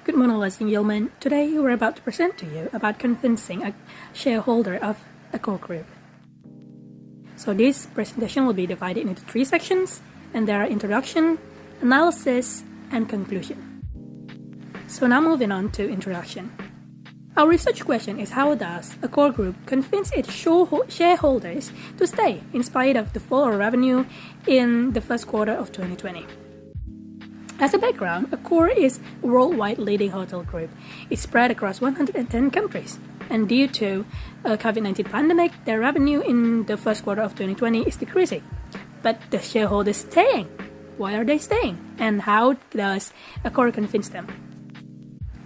Good morning, ladies and gentlemen. Today we're about to present to you about convincing a shareholder of Accor Group. So this presentation will be divided into 3 sections, and there are introduction, analysis, and conclusion. So now moving on to introduction. Our research question is, how does Accor Group convince its shareholders to stay in spite of the fall of revenue in the first quarter of 2020? As a background, Accor is a worldwide leading hotel group. It's spread across 110 countries, and due to a COVID-19 pandemic, their revenue in the first quarter of 2020 is decreasing. But the shareholders staying. Why are they staying? And how does Accor convince them?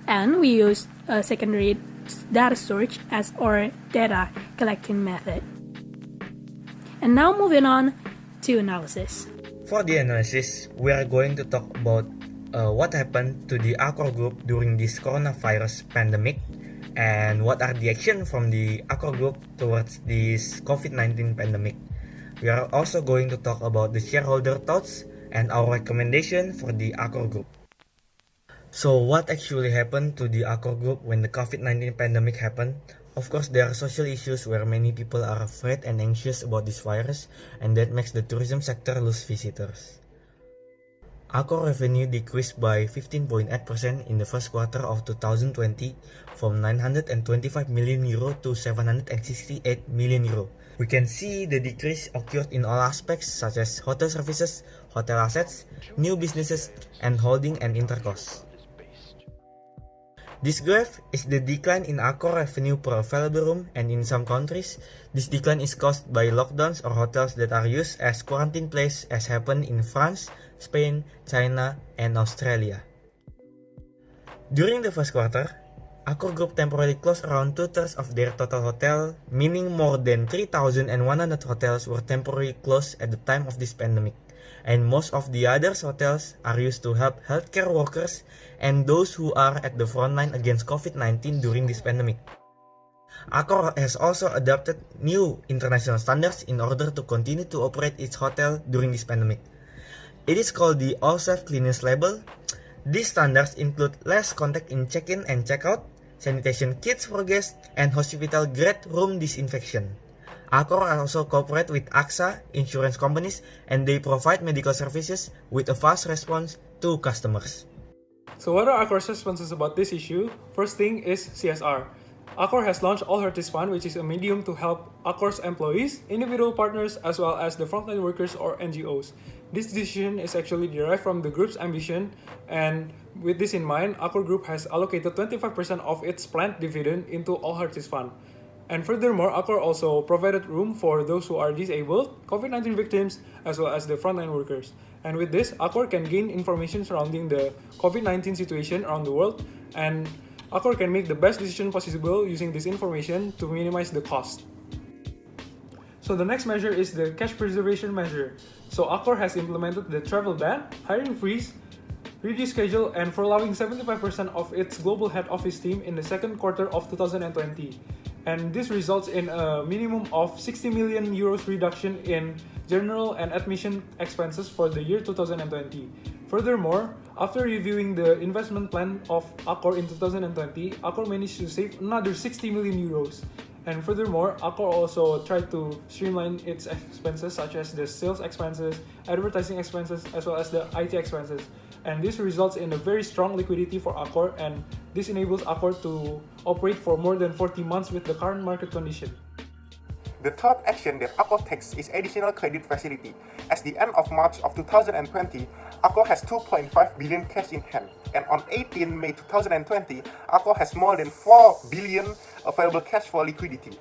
And we use a secondary data storage as our data collecting method. And now moving on to analysis. For the analysis, we are going to talk about what happened to the Accor Group during this coronavirus pandemic and what are the actions from the Accor Group towards this COVID-19 pandemic. We are also going to talk about the shareholder thoughts and our recommendation for the Accor Group. So what actually happened to the Accor Group when the COVID-19 pandemic happened? Of course, there are social issues where many people are afraid and anxious about this virus, and that makes the tourism sector lose visitors. Accor revenue decreased by 15.8% in the first quarter of 2020 from 925 million euro to 768 million euro. We can see the decrease occurred in all aspects such as hotel services, hotel assets, new businesses, and holding and intercosts. This graph is the decline in Accor revenue per available room, and in some countries, this decline is caused by lockdowns or hotels that are used as quarantine place, as happened in France, Spain, China, and Australia. During the first quarter, Accor Group temporarily closed around 2/3 of their total hotel, meaning more than 3,100 hotels were temporarily closed at the time of this pandemic. And most of the other hotels are used to help healthcare workers and those who are at the front line against COVID-19 during this pandemic. Accor has also adopted new international standards in order to continue to operate its hotel during this pandemic. It is called the ALLSAFE cleanliness label. These standards include less contact in check-in and check-out, sanitation kits for guests, and hospital-grade room disinfection. Accor also cooperate with AXA insurance companies, and they provide medical services with a fast response to customers. So what are Accor's responses about this issue? First thing is CSR. Accor has launched ALLSAFE Fund, which is a medium to help Accor's employees, individual partners, as well as the frontline workers or NGOs. This decision is actually derived from the group's ambition, and with this in mind, Accor Group has allocated 25% of its planned dividend into ALLSAFE Fund. And furthermore, Accor also provided room for those who are disabled, COVID-19 victims, as well as the frontline workers. And with this, Accor can gain information surrounding the COVID-19 situation around the world, and Accor can make the best decision possible using this information to minimize the cost. So the next measure is the cash preservation measure. So Accor has implemented the travel ban, hiring freeze, reduced schedule, and furloughing 75% of its global head office team in the second quarter of 2020. And this results in a minimum of 60 million euros reduction in general and admission expenses for the year 2020. Furthermore, after reviewing the investment plan of Accor in 2020, Accor managed to save another 60 million euros. And furthermore, Accor also tried to streamline its expenses such as the sales expenses, advertising expenses, as well as the IT expenses. And this results in a very strong liquidity for Accor, and this enables Accor to operate for more than 40 months with the current market condition. The third action that Accor takes is additional credit facility. At the end of March of 2020, Accor has 2.5 billion cash in hand, and on 18 May 2020, Accor has more than 4 billion available cash for liquidity.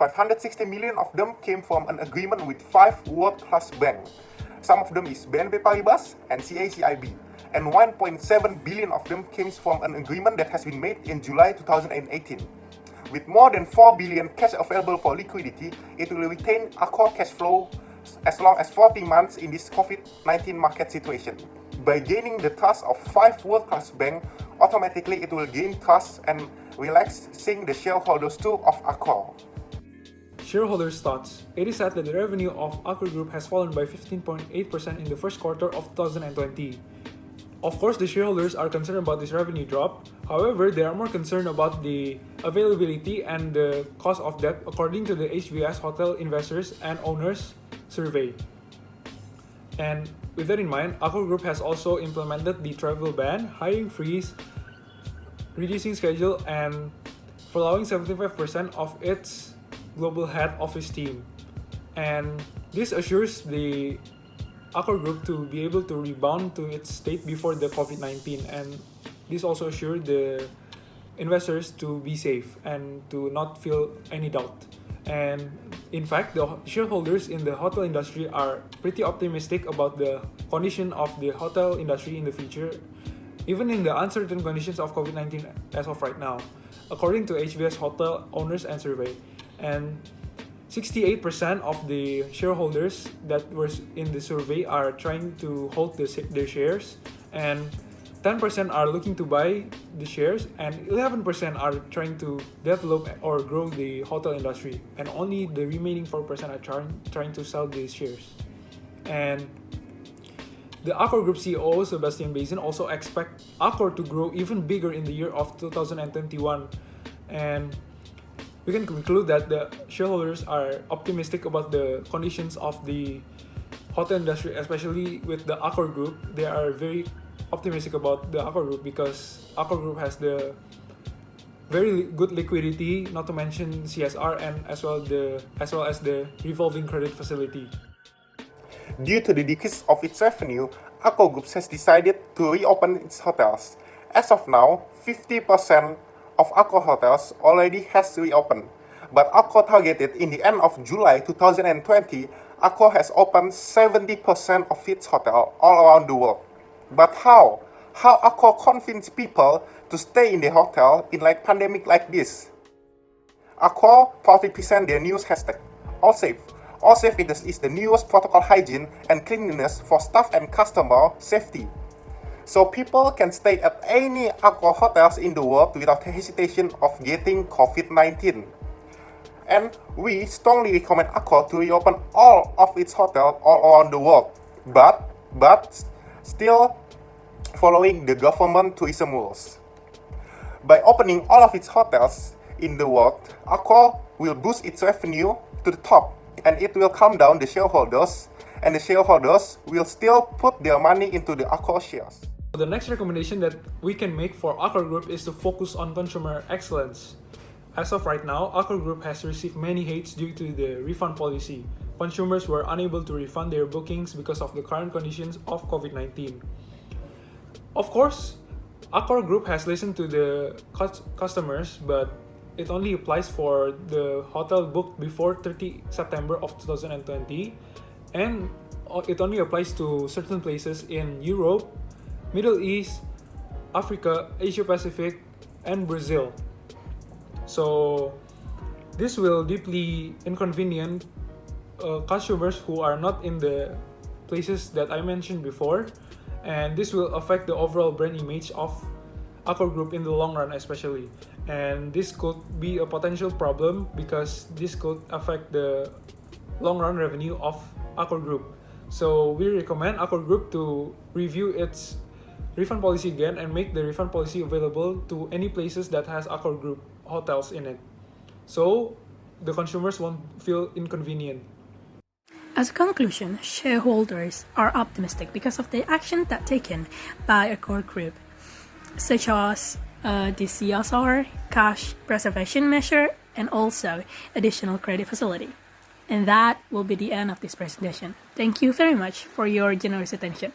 560 million of them came from an agreement with 5 world-class banks. Some of them is BNP Paribas and CACIB, and 1.7 billion of them came from an agreement that has been made in July 2018. With more than 4 billion cash available for liquidity, it will retain Accor cash flow as long as 40 months in this COVID-19 market situation. By gaining the trust of 5 world-class banks, automatically it will gain trust and relaxing the shareholders too of Accor. Shareholders' thoughts. It is said that the revenue of Accor Group has fallen by 15.8% in the first quarter of 2020. Of course, the shareholders are concerned about this revenue drop. However, they are more concerned about the availability and the cost of debt according to the HVS Hotel Investors and Owners Survey. And with that in mind, Accor Group has also implemented the travel ban, hiring freeze, reducing schedule, and following 75% of its global head office team. And this assures the Accor Group to be able to rebound to its state before the COVID-19, and this also assured the investors to be safe and to not feel any doubt. And in fact, the shareholders in the hotel industry are pretty optimistic about the condition of the hotel industry in the future, even in the uncertain conditions of COVID-19 as of right now, according to HVS Hotel Owners and Survey. And 68% of the shareholders that were in the survey are trying to hold their shares, and 10% are looking to buy the shares, and 11% are trying to develop or grow the hotel industry, and only the remaining 4% are trying to sell these shares. And the Accor Group CEO, Sebastian Bazin, also expects Accor to grow even bigger in the year of 2021. And we can conclude that the shareholders are optimistic about the conditions of the hotel industry, especially with the Accor Group. They are very optimistic about the Accor Group because Accor Group has the very good liquidity, not to mention CSR, and as well as the revolving credit facility. Due to the decrease of its revenue, Accor Group has decided to reopen its hotels. As of now, 50% of Accor hotels already has reopened, but Accor targeted in the end of July 2020, Accor has opened 70% of its hotels all around the world. But how? How Accor convince people to stay in the hotel in pandemic like this? Accor proudly present their news hashtag, ALLSAFE. ALLSAFE is the newest protocol hygiene and cleanliness for staff and customer safety. So people can stay at any Accor hotels in the world without hesitation of getting COVID-19. And we strongly recommend Accor to reopen all of its hotels all around the world, but still following the government tourism rules. By opening all of its hotels in the world, Accor will boost its revenue to the top, and it will calm down the shareholders, and the shareholders will still put their money into the Accor shares. The next recommendation that we can make for Accor Group is to focus on consumer excellence. As of right now, Accor Group has received many hates due to the refund policy. Consumers were unable to refund their bookings because of the current conditions of COVID-19. Of course, Accor Group has listened to the customers, but it only applies for the hotel booked before 30 September of 2020, and it only applies to certain places in Europe, Middle East, Africa, Asia Pacific, and Brazil. So this will deeply inconvenience consumers who are not in the places that I mentioned before, and this will affect the overall brand image of Accor Group in the long run especially. And this could be a potential problem because this could affect the long run revenue of Accor Group. So we recommend Accor Group to review its refund policy again and make the refund policy available to any places that has Accor Group hotels in it, so the consumers won't feel inconvenient. As a conclusion, shareholders are optimistic because of the action that taken by Accor Group, such as the CSR, cash preservation measure, and also additional credit facility. And that will be the end of this presentation. Thank you very much for your generous attention.